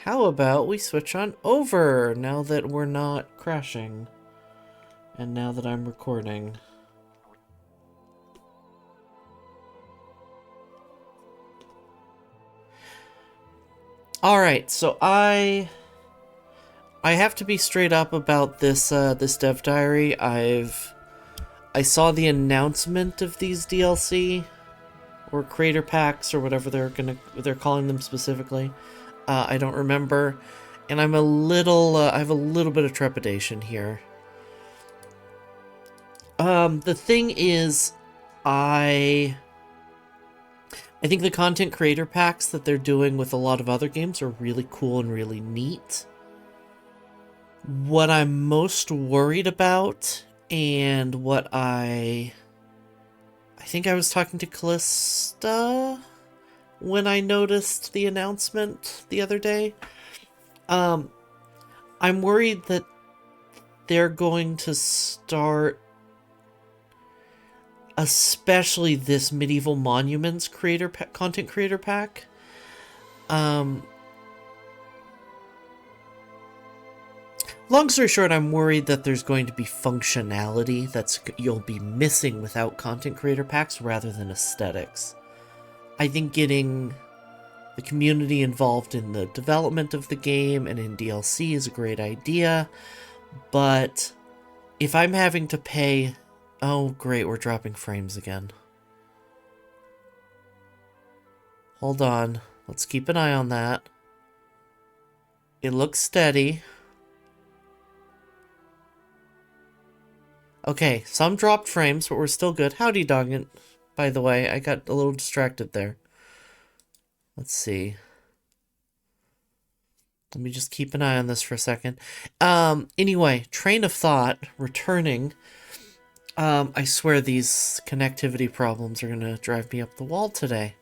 How about we switch on over now that we're not crashing? And now that I'm recording. Alright, so I have to be straight up about this this dev diary. I saw the announcement of these DLC or creator packs or whatever they're calling them specifically. I don't remember, and I'm a little I have a little bit of trepidation here. The thing is, I think the content creator packs that they're doing with a lot of other games are really cool and really neat. What I'm most worried about, and what I think I was talking to Callista when I noticed the announcement the other day. I'm worried that they're going to start, especially this Medieval Monuments content creator pack. Long story short, I'm worried that there's going to be functionality that's you'll be missing without content creator packs rather than aesthetics. I think getting the community involved in the development of the game and in DLC is a great idea, but if I'm having to pay... Oh, great, we're dropping frames again. Hold on, let's keep an eye on that. It looks steady. Okay, some dropped frames, but we're still good. Howdy, Doggin. By the way, I got a little distracted there. Let's see. Let me just keep an eye on this for a second. Anyway, train of thought, returning. I swear these connectivity problems are going to drive me up the wall today.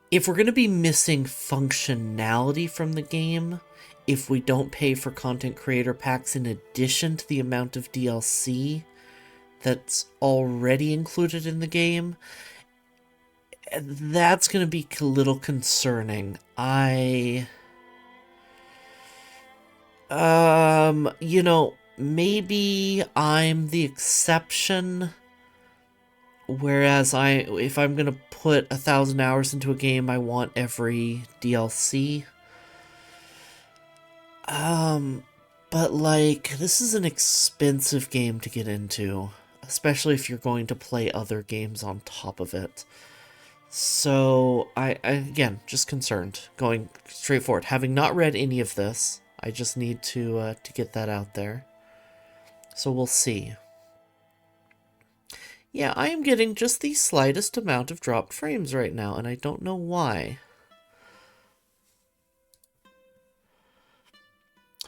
If we're going to be missing functionality from the game, if we don't pay for content creator packs in addition to the amount of DLC that's already included in the game, that's going to be a little concerning. You know, maybe I'm the exception, whereas if I'm going to put 1,000 hours into a game, I want every DLC. But like, this is an expensive game to get into, especially if you're going to play other games on top of it. So, I again, just concerned, going straight forward. Having not read any of this, I just need to get that out there. So we'll see. Yeah, I am getting just the slightest amount of dropped frames right now, and I don't know why.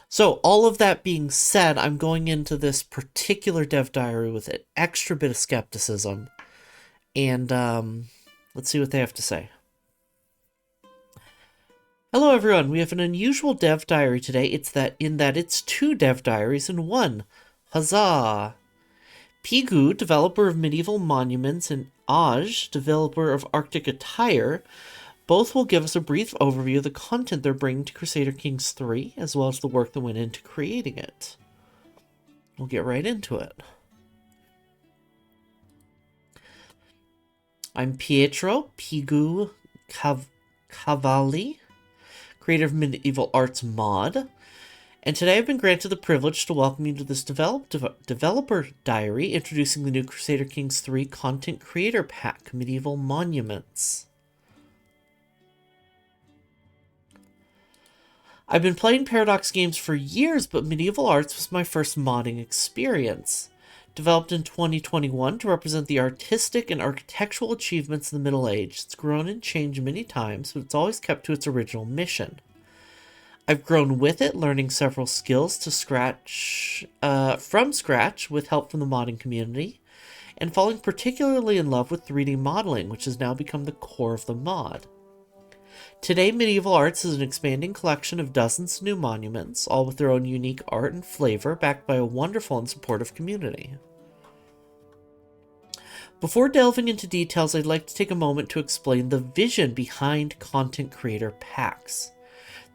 So, all of that being said, I'm going into this particular dev diary with an extra bit of skepticism. And, let's see what they have to say. Hello everyone, we have an unusual dev diary today. It's 2 dev diaries in 1. Huzzah! Pigu, developer of Medieval Monuments, and Aj, developer of Arctic Attire, both will give us a brief overview of the content they're bringing to Crusader Kings 3, as well as the work that went into creating it. We'll get right into it. I'm Pietro Pigu Cavalli, creator of Medieval Arts Mod, and today I've been granted the privilege to welcome you to this developer diary introducing the new Crusader Kings 3 content creator pack, Medieval Monuments. I've been playing Paradox games for years, but Medieval Arts was my first modding experience. Developed in 2021 to represent the artistic and architectural achievements of the Middle Age, it's grown and changed many times, but it's always kept to its original mission. I've grown with it, learning several skills from scratch with help from the modding community, and falling particularly in love with 3D modeling, which has now become the core of the mod. Today, Medieval Arts is an expanding collection of dozens of new monuments, all with their own unique art and flavor, backed by a wonderful and supportive community. Before delving into details, I'd like to take a moment to explain the vision behind content creator packs.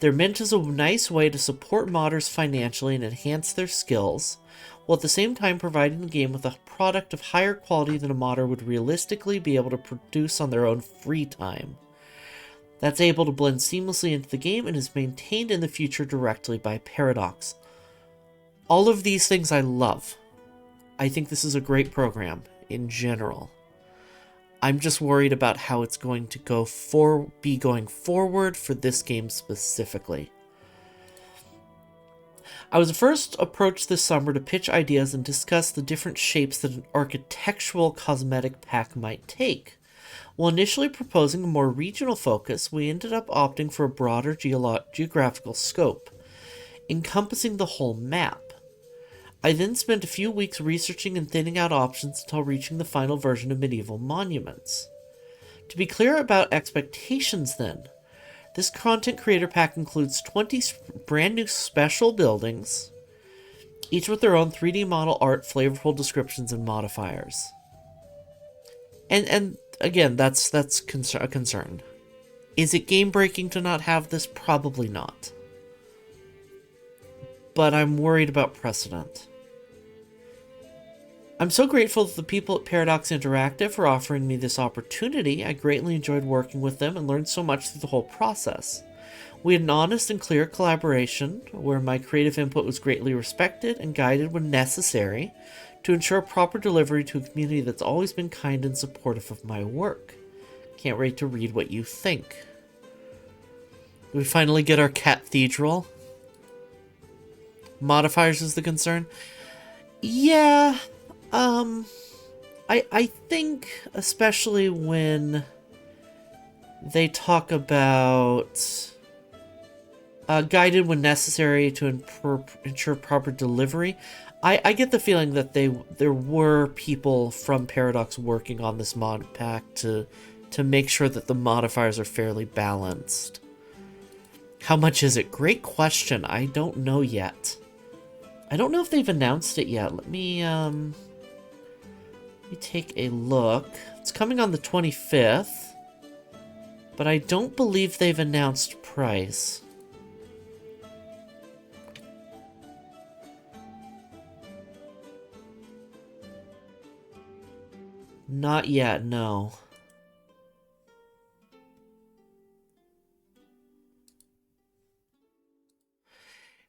They're meant as a nice way to support modders financially and enhance their skills, while at the same time providing the game with a product of higher quality than a modder would realistically be able to produce on their own free time. That's able to blend seamlessly into the game and is maintained in the future directly by Paradox. All of these things I love. I think this is a great program in general. I'm just worried about how it's going to be going forward for this game specifically. I was first approached this summer to pitch ideas and discuss the different shapes that an architectural cosmetic pack might take. While initially proposing a more regional focus, we ended up opting for a broader geographical scope, encompassing the whole map. I then spent a few weeks researching and thinning out options until reaching the final version of Medieval Monuments. To be clear about expectations then, this content creator pack includes 20 brand new special buildings, each with their own 3D model art, flavorful descriptions, and modifiers. And again, that's a concern. Is it game-breaking to not have this? Probably not. But I'm worried about precedent. I'm so grateful to the people at Paradox Interactive for offering me this opportunity. I greatly enjoyed working with them and learned so much through the whole process. We had an honest and clear collaboration where my creative input was greatly respected and guided when necessary to ensure proper delivery to a community that's always been kind and supportive of my work. Can't wait to read what you think. We finally get our cathedral. Modifiers is the concern. Yeah, I think especially when they talk about guided when necessary to ensure proper delivery, I get the feeling that there were people from Paradox working on this mod pack to make sure that the modifiers are fairly balanced. How much is it? Great question. I don't know yet. I don't know if they've announced it yet. Let me take a look. It's coming on the 25th, but I don't believe they've announced price. Not yet, no.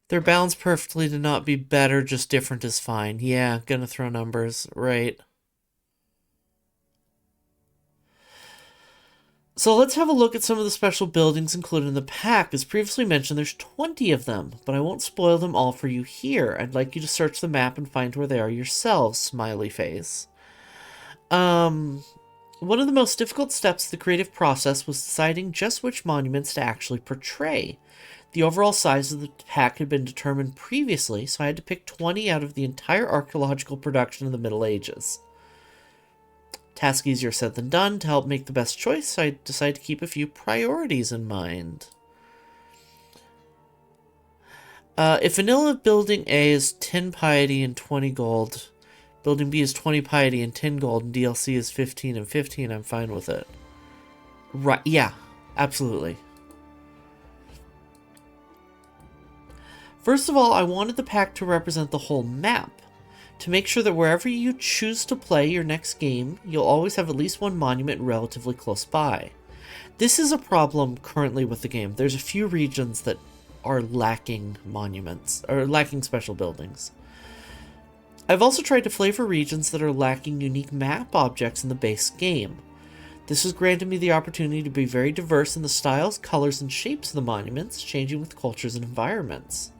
They're balanced perfectly to not be better, just different is fine. Yeah, gonna throw numbers, right. So let's have a look at some of the special buildings included in the pack. As previously mentioned, there's 20 of them, but I won't spoil them all for you here. I'd like you to search the map and find where they are yourselves, smiley face. One of the most difficult steps of the creative process was deciding just which monuments to actually portray. The overall size of the pack had been determined previously, so I had to pick 20 out of the entire archaeological production of the Middle Ages. Task easier said than done. To help make the best choice, I decided to keep a few priorities in mind. If vanilla building A is 10 piety and 20 gold, building B is 20 piety and 10 gold, and DLC is 15 and 15, I'm fine with it. Right, yeah, absolutely. First of all, I wanted the pack to represent the whole map, to make sure that wherever you choose to play your next game, you'll always have at least one monument relatively close by. This is a problem currently with the game. There's a few regions that are lacking monuments, or lacking special buildings. I've also tried to flavor regions that are lacking unique map objects in the base game. This has granted me the opportunity to be very diverse in the styles, colors, and shapes of the monuments, changing with cultures and environments.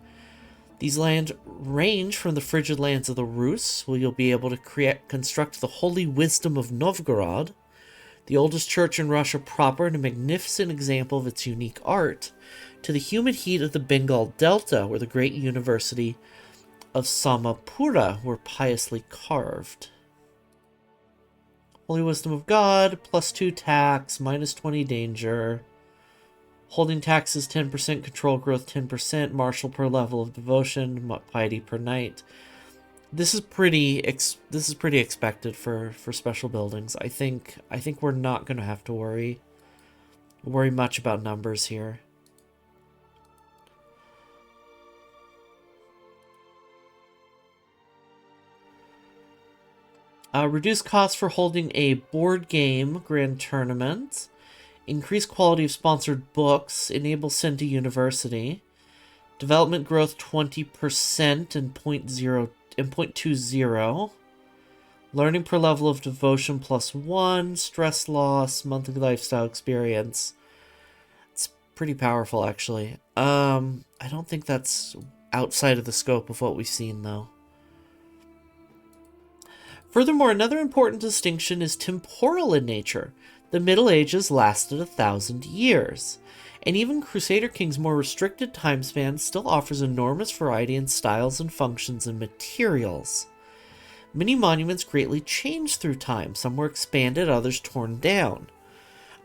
These lands range from the frigid lands of the Rus, where you'll be able to construct the Holy Wisdom of Novgorod, the oldest church in Russia proper and a magnificent example of its unique art, to the humid heat of the Bengal Delta, where the great university of Samapura were piously carved. Holy Wisdom of God, +2 tax, -20 danger. Holding taxes 10%, control growth 10%, martial per level of devotion, piety per night. This is pretty expected for special buildings. I think we're not going to have to worry much about numbers here. Reduce costs for holding a board game grand tournament. Increase quality of sponsored books. Enable Cinti University. Development growth 20% and 0.20. Learning per level of devotion +1. Stress loss. Monthly lifestyle experience. It's pretty powerful, actually. I don't think that's outside of the scope of what we've seen, though. Furthermore, another important distinction is temporal in nature. The Middle Ages lasted 1,000 years, and even Crusader King's more restricted time span still offers enormous variety in styles and functions and materials. Many monuments greatly changed through time. Some were expanded, others torn down.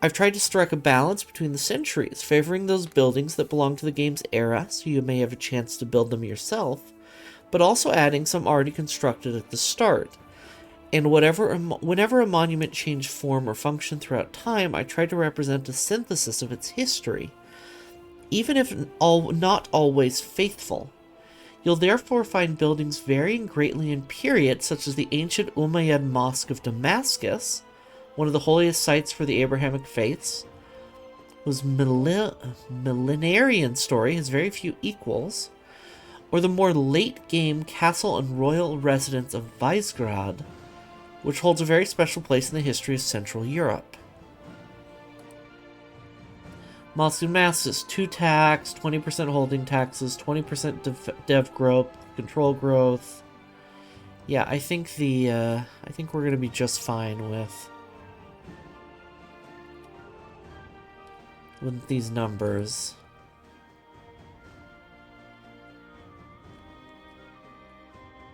I've tried to strike a balance between the centuries, favoring those buildings that belong to the game's era, so you may have a chance to build them yourself, but also adding some already constructed at the start. And whenever a monument changed form or function throughout time, I tried to represent a synthesis of its history, even if not always faithful. You'll therefore find buildings varying greatly in period, such as the ancient Umayyad Mosque of Damascus, one of the holiest sites for the Abrahamic faiths, whose millenarian story has very few equals, or the more late-game castle and royal residence of Visegrad, which holds a very special place in the history of Central Europe. Mosque and Masses, 2 tax, 20% holding taxes, 20% dev growth, control growth. Yeah, I think we're gonna be just fine with these numbers.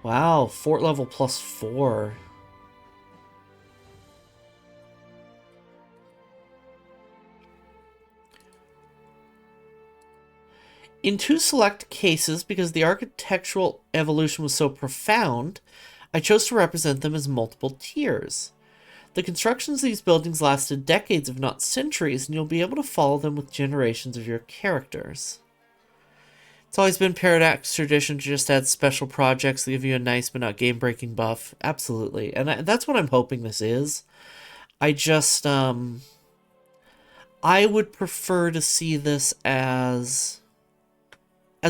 Wow, fort level +4. In 2 select cases, because the architectural evolution was so profound, I chose to represent them as multiple tiers. The constructions of these buildings lasted decades, if not centuries, and you'll be able to follow them with generations of your characters. It's always been Paradox tradition to just add special projects that give you a nice but not game-breaking buff. Absolutely. And that's what I'm hoping this is. I just, I would prefer to see this as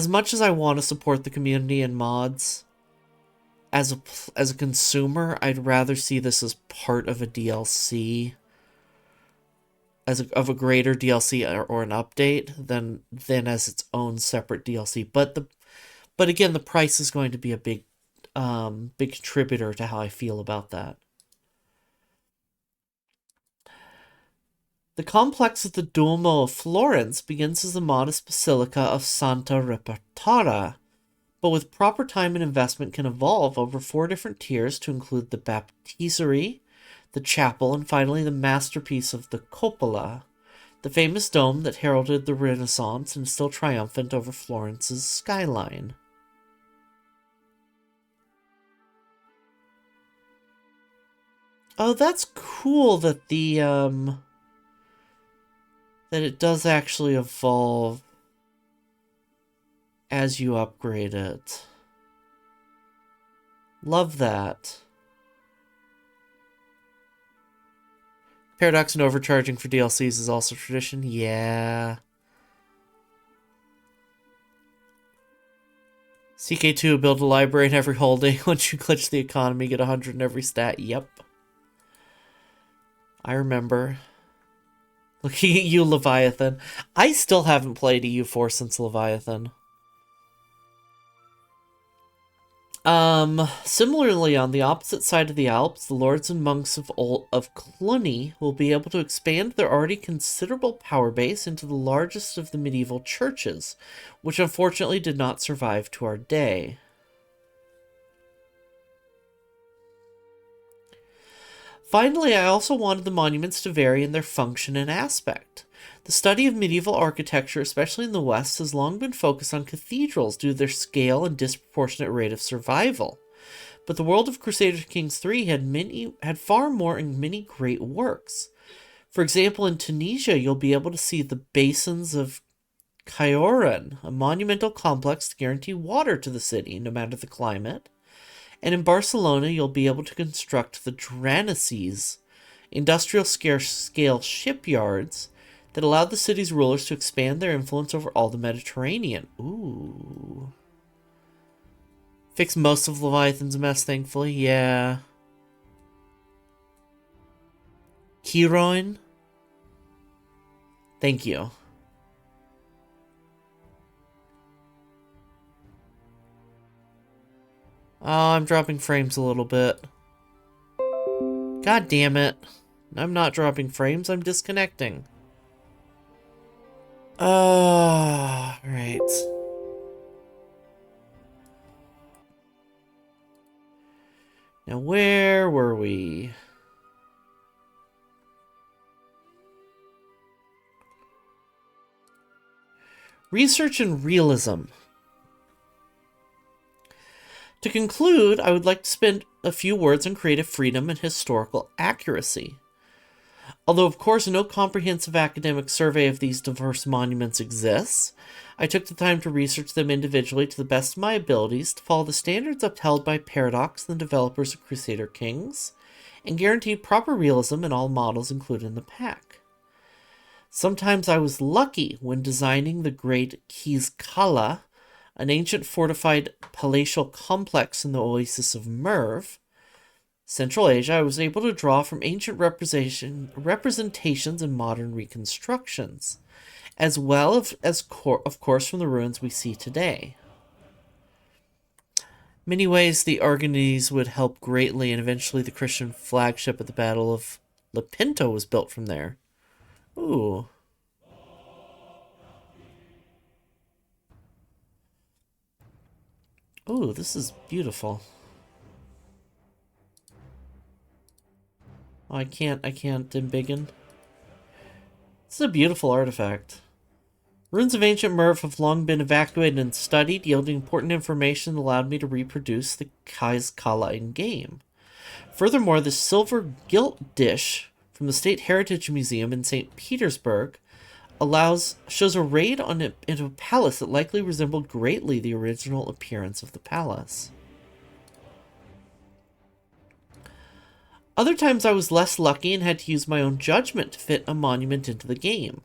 much as I want to support the community and mods, as a consumer, I'd rather see this as part of a DLC, of a greater DLC or an update than as its own separate DLC. But again, the price is going to be a big contributor to how I feel about that. The complex of the Duomo of Florence begins as the modest basilica of Santa Repertara, but with proper time and investment can evolve over 4 different tiers to include the baptistery, the chapel, and finally the masterpiece of the cupola, the famous dome that heralded the Renaissance and is still triumphant over Florence's skyline. Oh, that's cool that that it does actually evolve as you upgrade it. Love that. Paradox and overcharging for DLCs is also tradition. Yeah. CK2, build a library in every holding. Once you glitch the economy, get 100 in every stat. Yep. I remember. Looking at you, Leviathan. I still haven't played EU4 since Leviathan. Similarly, on the opposite side of the Alps, the lords and monks of Cluny will be able to expand their already considerable power base into the largest of the medieval churches, which unfortunately did not survive to our day. Finally, I also wanted the monuments to vary in their function and aspect. The study of medieval architecture, especially in the West, has long been focused on cathedrals due to their scale and disproportionate rate of survival. But the world of Crusader Kings 3 had far more and many great works. For example, in Tunisia, you'll be able to see the basins of Kairouan, a monumental complex to guarantee water to the city, no matter the climate, And in Barcelona, you'll be able to construct the Dranaces, industrial scale shipyards that allowed the city's rulers to expand their influence over all the Mediterranean. Ooh. Fix most of Leviathan's mess, thankfully. Yeah. Heroin? Thank you. Oh, I'm dropping frames a little bit. God damn it. I'm not dropping frames, I'm disconnecting. Right. Now, where were we? Research and realism. To conclude, I would like to spend a few words on creative freedom and historical accuracy. Although, of course, no comprehensive academic survey of these diverse monuments exists, I took the time to research them individually to the best of my abilities to follow the standards upheld by Paradox and the developers of Crusader Kings, and guaranteed proper realism in all models included in the pack. Sometimes I was lucky when designing the great Kizkala, an ancient fortified palatial complex in the oasis of Merv, Central Asia. I was able to draw from ancient representations and modern reconstructions, as well as of course, from the ruins we see today. In many ways, the Aragonese would help greatly, and eventually the Christian flagship at the Battle of Lepanto was built from there. Ooh. Ooh, this is beautiful. Oh, I can't embiggen. This is a beautiful artifact. Ruins of ancient Merv have long been evacuated and studied, yielding important information that allowed me to reproduce the Kizkala in-game. Furthermore, the silver gilt dish from the State Heritage Museum in St. Petersburg shows a raid into a palace that likely resembled greatly the original appearance of the palace. Other times I was less lucky and had to use my own judgment to fit a monument into the game.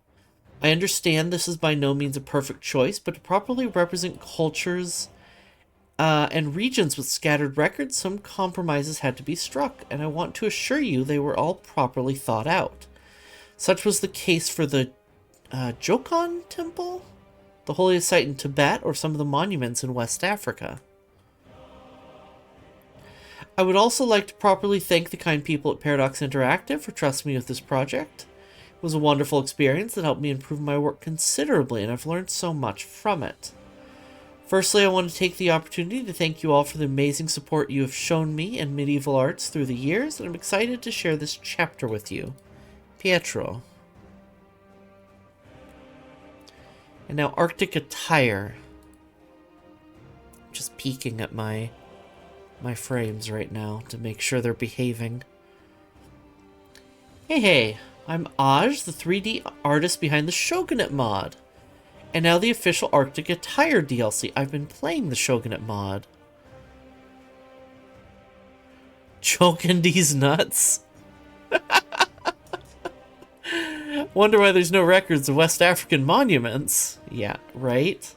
I understand this is by no means a perfect choice, but to properly represent cultures and regions with scattered records, some compromises had to be struck, and I want to assure you they were all properly thought out. Such was the case for the Jokon Temple, the holiest site in Tibet, or some of the monuments in West Africa. I would also like to properly thank the kind people at Paradox Interactive for trusting me with this project. It was a wonderful experience that helped me improve my work considerably, and I've learned so much from it. Firstly, I want to take the opportunity to thank you all for the amazing support you have shown me in medieval arts through the years, and I'm excited to share this chapter with you. Pietro. And now Arctic attire. Just peeking at my frames right now to make sure they're behaving. Hey, I'm Aj, the 3D artist behind the Shogunate mod. And now the official Arctic attire DLC. I've been playing the Shogunate mod. Choking these nuts? Wonder why there's no records of West African monuments. Yeah, right?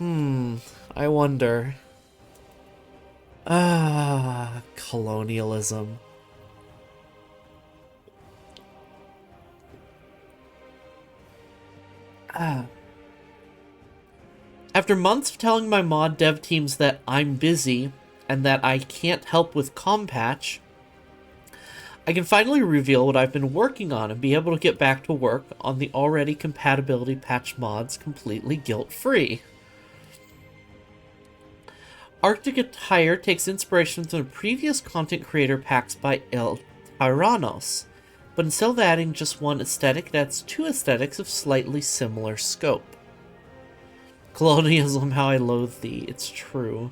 I wonder. Colonialism. After months of telling my mod dev teams that I'm busy and that I can't help with Compatch, I can finally reveal what I've been working on and be able to get back to work on the already compatibility patch mods completely guilt-free. Arctic attire takes inspiration from the previous content creator packs by El Tyrannos, but instead of adding just one aesthetic, it adds two aesthetics of slightly similar scope. Colonialism, how I loathe thee, it's true.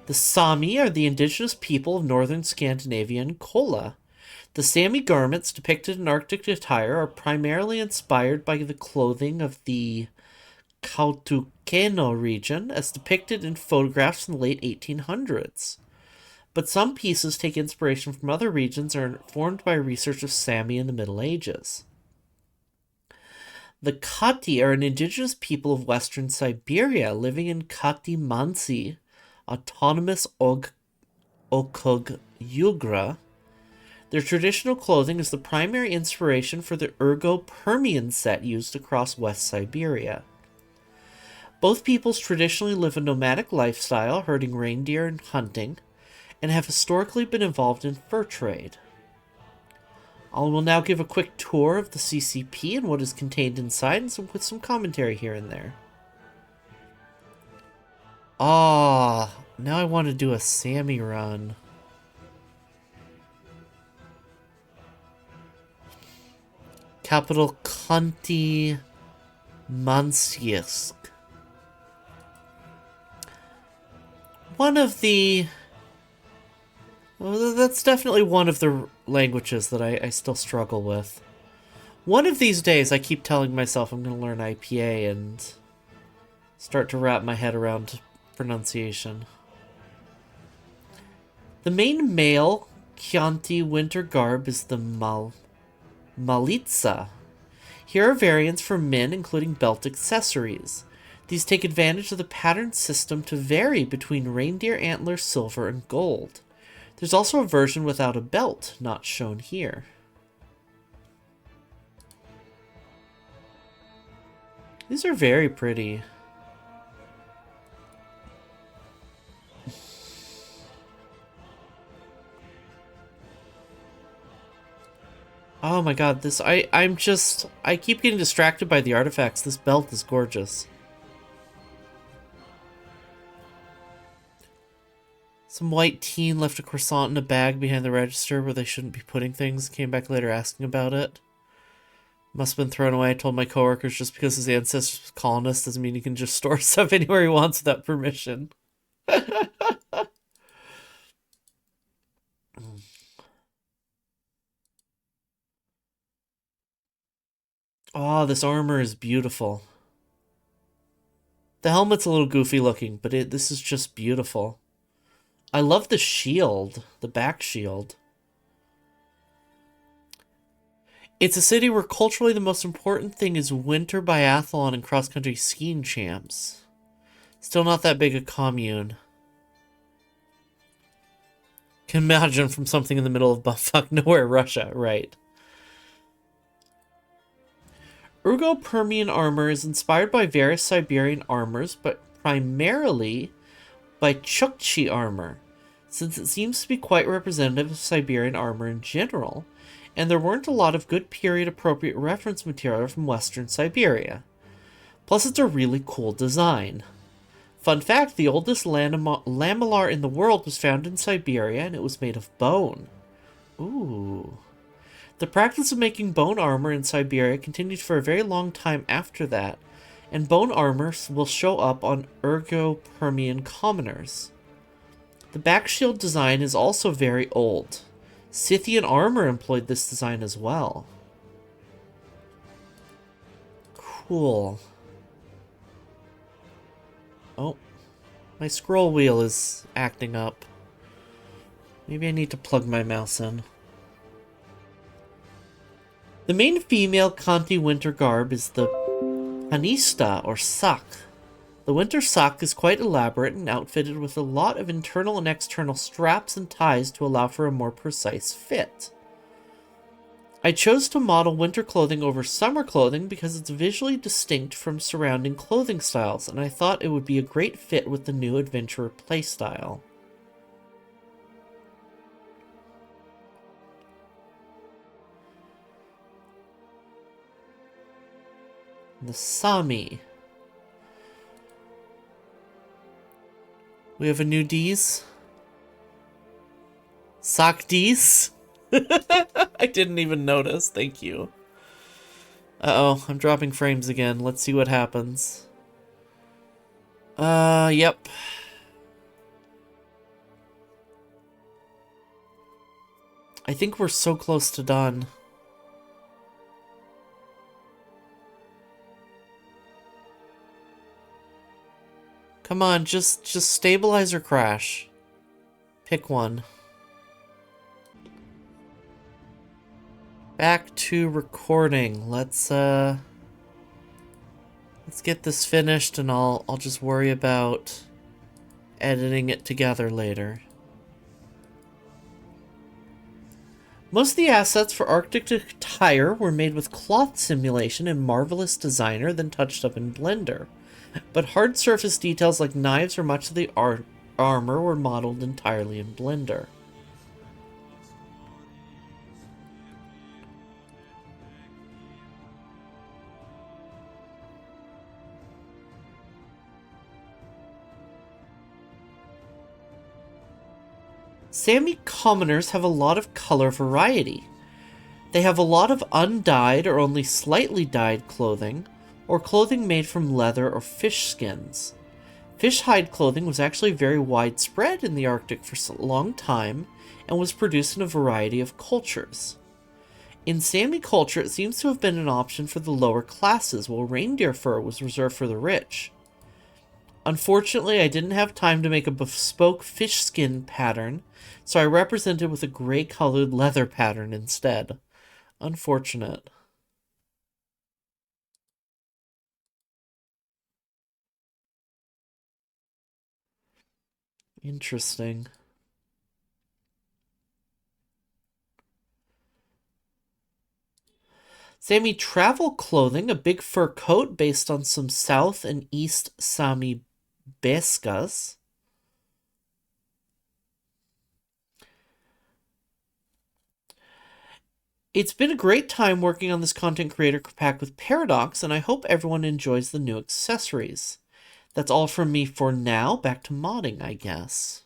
The Sami are the indigenous people of northern Scandinavia and Kola. The Sami garments depicted in Arctic attire are primarily inspired by the clothing of the Kautokeino region as depicted in photographs in the late 1800s. But some pieces take inspiration from other regions and are informed by research of Sami in the Middle Ages. The Kati are an indigenous people of western Siberia living in Kati-Mansi, autonomous Okug Yugra. Their traditional clothing is the primary inspiration for the Ergo-Permian set used across West Siberia. Both peoples traditionally live a nomadic lifestyle, herding reindeer and hunting, and have historically been involved in fur trade. I will now give a quick tour of the CCP and what is contained inside, and with some commentary here and there. Ah, now I want to do a Sami run. Capital Khanty Mansisk. One of the... Well, that's definitely one of the languages that I still struggle with. One of these days, I keep telling myself I'm going to learn IPA and start to wrap my head around pronunciation. The main male Chianti winter garb is the Malitsa. Here are variants for men, including belt accessories. These take advantage of the pattern system to vary between reindeer antler, silver, and gold. There's also a version without a belt, not shown here. These are very pretty. Oh my god, this I keep getting distracted by the artifacts. This belt is gorgeous. Some white teen left a croissant in a bag behind the register where they shouldn't be putting things. Came back later asking about it. Must have been thrown away. I told my coworkers just because his ancestors was colonists doesn't mean he can just store stuff anywhere he wants without permission. Oh, this armor is beautiful. The helmet's a little goofy looking, but this is just beautiful. I love the shield, the back shield. It's a city where culturally the most important thing is winter biathlon and cross-country skiing champs. Still not that big a commune. Can imagine from something in the middle of bumfuck nowhere, Russia, right? Ergo-Permian armor is inspired by various Siberian armors, but primarily by Chukchi armor, since it seems to be quite representative of Siberian armor in general, and there weren't a lot of good period-appropriate reference material from Western Siberia. Plus, it's a really cool design. Fun fact, the oldest lamellar in the world was found in Siberia, and it was made of bone. Ooh. The practice of making bone armor in Siberia continued for a very long time after that, and bone armor will show up on Ergo-Permian commoners. The back shield design is also very old. Scythian armor employed this design as well. Cool. Oh, my scroll wheel is acting up. Maybe I need to plug my mouse in. The main female Khanty winter garb is the Panista, or sak. The winter sak is quite elaborate and outfitted with a lot of internal and external straps and ties to allow for a more precise fit. I chose to model winter clothing over summer clothing because it's visually distinct from surrounding clothing styles, and I thought it would be a great fit with the new adventurer playstyle. The Sami. We have a new D's. Sock D's? I didn't even notice. Thank you. Uh-oh, I'm dropping frames again. Let's see what happens. Yep. I think we're so close to done. Come on, just stabilize or crash. Pick one. Back to recording. Let's get this finished and I'll just worry about editing it together later. Most of the assets for Arctic Tire were made with cloth simulation and Marvelous Designer, then touched up in Blender. But hard surface details like knives or much of the armor were modeled entirely in Blender. Sami commoners have a lot of color variety. They have a lot of undyed or only slightly dyed clothing, or clothing made from leather or fish skins. Fish hide clothing was actually very widespread in the Arctic for a long time, and was produced in a variety of cultures. In Sami culture, it seems to have been an option for the lower classes, while reindeer fur was reserved for the rich. Unfortunately, I didn't have time to make a bespoke fish skin pattern, so I represented with a gray-colored leather pattern instead. Unfortunate. Interesting. Sami travel clothing, a big fur coat based on some South and East Sami beskas. It's been a great time working on this content creator pack with Paradox, and I hope everyone enjoys the new accessories. That's all from me for now. Back to modding, I guess.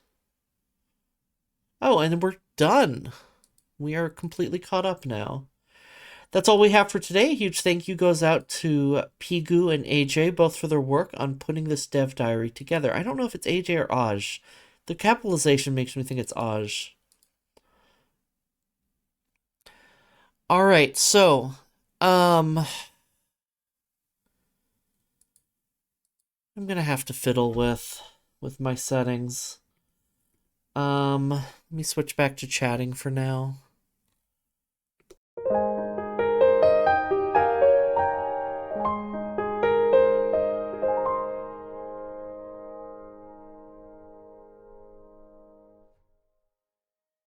Oh, and we're done. We are completely caught up now. That's all we have for today. A huge thank you goes out to Pigu and AJ, both for their work on putting this dev diary together. I don't know if it's AJ or Aj. The capitalization makes me think it's Aj. Alright, so, I'm gonna have to fiddle with my settings. Let me switch back to chatting for now.